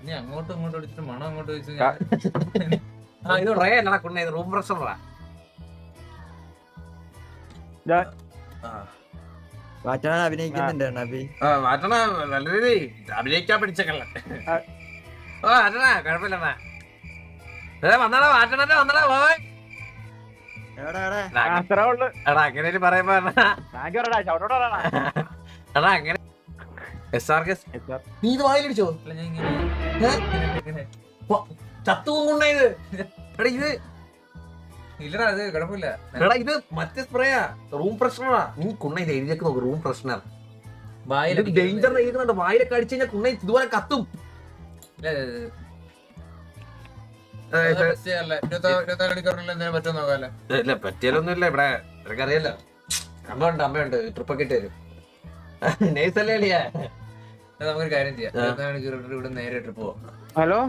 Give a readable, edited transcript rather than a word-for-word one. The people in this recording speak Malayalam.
ഇനി അങ്ങോട്ടും ഇങ്ങോട്ടും അടിച്ചിട്ട് മണം അങ്ങോട്ട് വെച്ച് ഇത് റേ അല്ലടാ കുണ്ണ, ഇത് റൂം പ്രഷറാ. വാറ്റണ അഭിനയിക്കുന്നുണ്ട് നബി. മാറ്റണ നല്ല രീതി അഭിനയിക്കാൻ പിടിച്ചേക്കല്ല. ഓ മാറ്റണ കുഴപ്പമില്ലണ്ണ. വന്നടാ മാറ്റണ വന്നടാ പോയി. എടാ അങ്ങനെ പറയുമ്പോ എടാ അങ്ങനെ നീ ഇത് വായിലടിച്ചോ? ഞാൻ ഇങ്ങനെ ചത്തുകൊണ്ടത് എടാ ഇത് ഇല്ലടാ, അത് കുഴപ്പമില്ല. എടാ ഇത് മറ്റേ സ്പ്രേയാ, റൂം ഫ്രഷ്നറാ. നീ കുണ്ണ ഇത് എഴുതിയൊക്കെ നോക്ക്, റൂം ഫ്രഷ്നർ. ഡേഞ്ചർ എഴുതുന്നുണ്ട്. വായിലൊക്കെ അടിച്ചു കഴിഞ്ഞാൽ കുണ്ണ ഇതുപോലെ കത്തും. ഇല്ല പറ്റിയാലൊന്നും ഇല്ല ഇവിടെ, നിനക്കറിയാലോ. അമ്മയുണ്ട് ട്രിപ്പൊക്കെ ഇട്ട് തരും. നൈസല്ലേ അളിയാ? നമുക്കൊരു കാര്യം ചെയ്യാം, ഇവിടെ നേരെ ട്രിപ്പ് പോവാം. ഹലോ